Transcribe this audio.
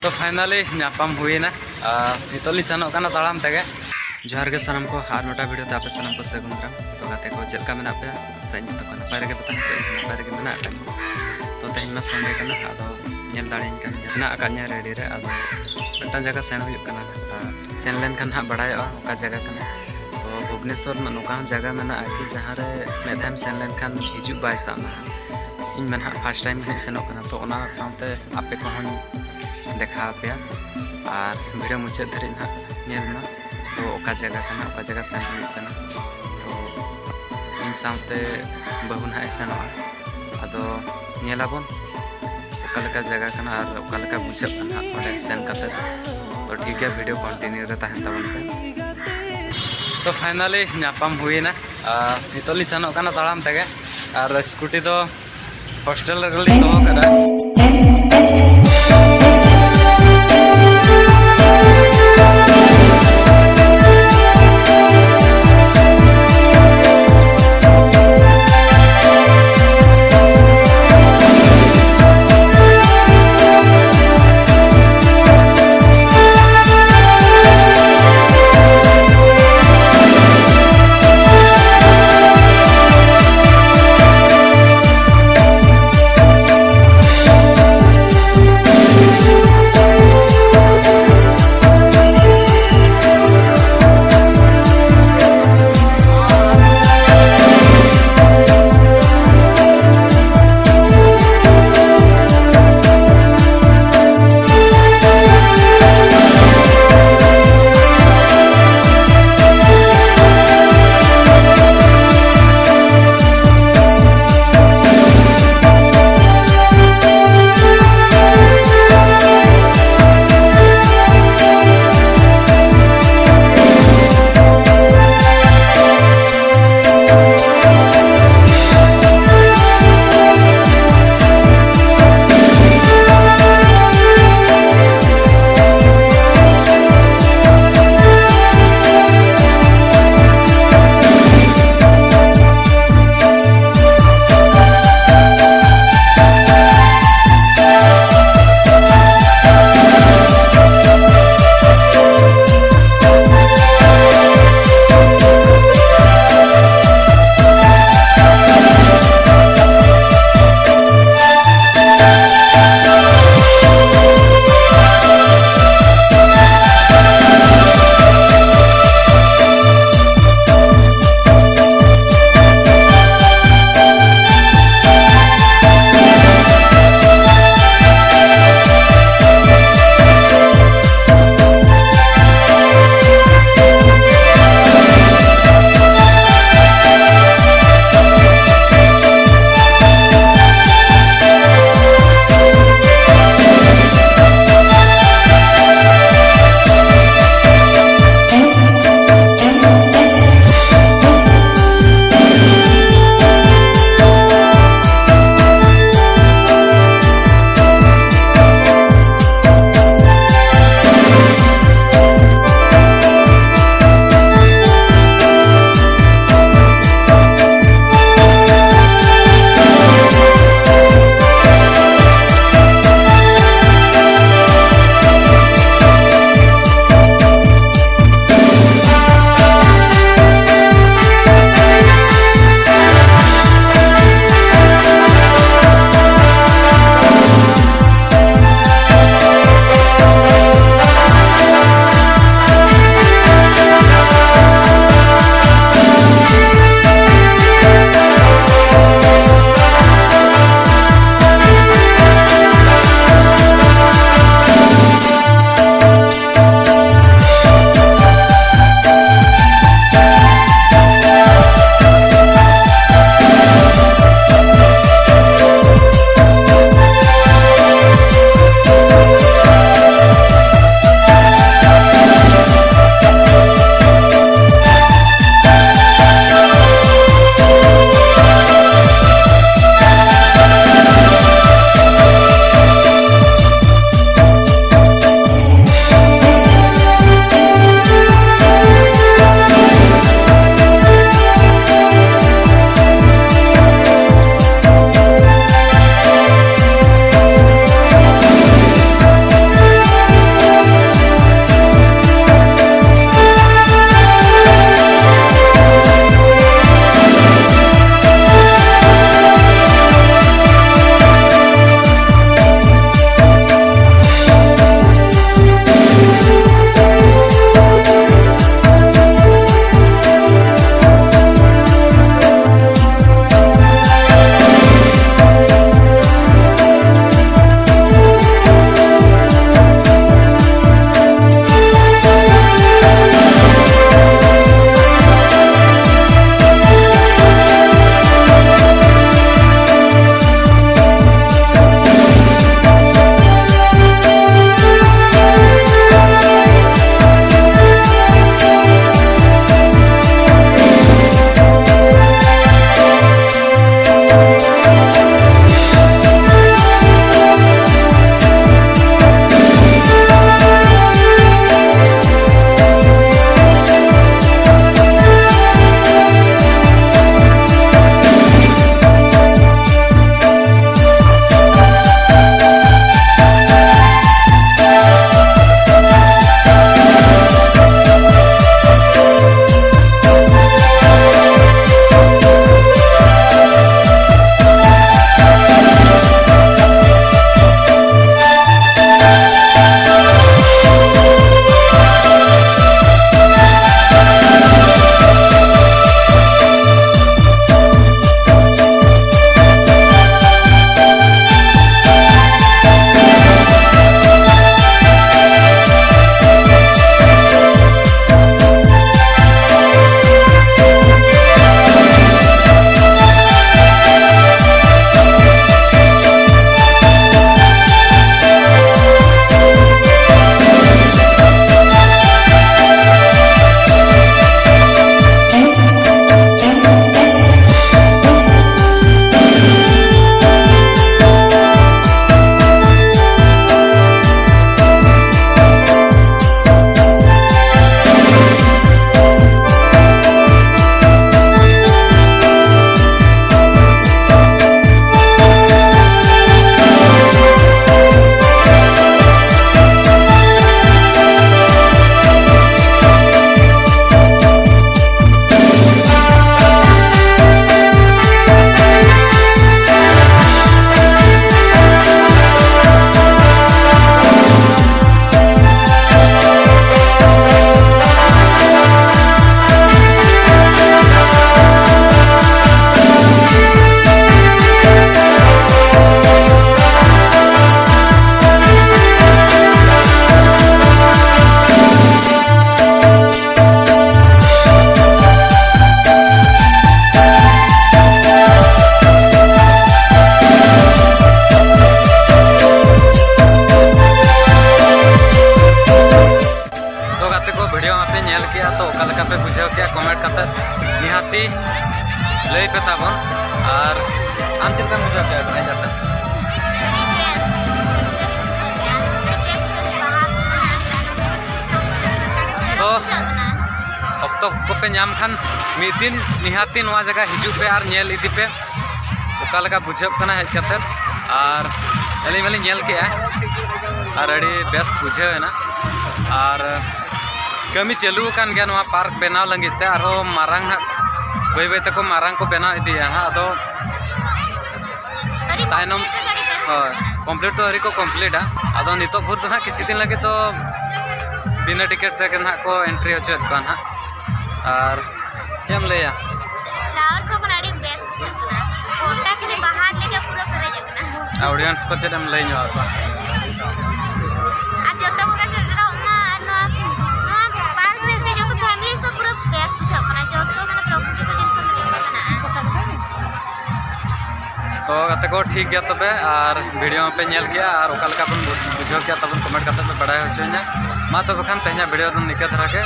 तो फाइनली नापाम हुईना नितोली सेनों काना ताड़ाम तेगे जोहार के सनम को हार नोटा वीडियो ते आपे सनम को सगुन राम तो गाते को चेलका मेना पे सैन तो को नपाय रेगे बतान को नपाय रेगे मेना का तो तेहिं मा संडे कना आदो नेल दाड़ेन कान ना कान्या रेडी रे आदो मिट्टा जगह सेन हुई कना सेन लेन कान हा बड़ाय ओका जगह कना तो भुवनेश्वर नोका जगह मेना कि जहां रे मेधाम सेन लेन कान हिजु बाय साना इन मेना फर्स्ट टाइम हे सेनो कना तो ओना साउते आपे को हन देखा पे और वीडियो मुचाद धरी ना नेलमा तो ओका जगह सेन हुई कना तो इन साउते बहुन हा सेनो आदो नेलाबन ओका जगह कना और ओका बुझे कना ओडे सेन कते तो ठीक है वीडियो कंटिन्यू रे तहन तबन पे तो फाइनली नापाम हुईना नितोली सेनो कना ताड़ाम तेगे और स्कूटी तो हॉस्टल रे दो करा लई पे ताबन और आम चलका बुझा के हेज जाता तो अक्तो को पे नाम खान मिद दिन निहाती नवा जगह हिजू पे और नेल इदी पे ओका लगा बुझब कना हेज कते और अली वाली नेल के और अड़ी बेस बुझे ना और कमी चालू कान गया नवा पार्क बनाव लंगिते आरो मारांग ना बै बै तक मारांग को बनाव इदी ना अदो तायनम कंप्लीट तो अरी को कंप्लीट अदो नितो भूर तो ना किछि दिन लगे तो बिना टिकट तक ना को एंट्री होचेत कान हा और केम लेया फ्लावर शो कना अड़ी बेस सकना फोटा के बाहर लेके पूरा करे जतना ऑडियंस को चेम लई नो आ जतो को चल रहा ना नो पार्क रे से जो तो फैमिली सब पूरा बेस सकना जो तो मैंने प्रकृति को जिन सब लेके तो गते को ठीक गया तबे और वीडियो पे नेल किया और ओका लका बन बुझो किया तब कमेंट करते पे बड़ाय होचो냐 मा तो बखान तहना वीडियो दम निके धरा के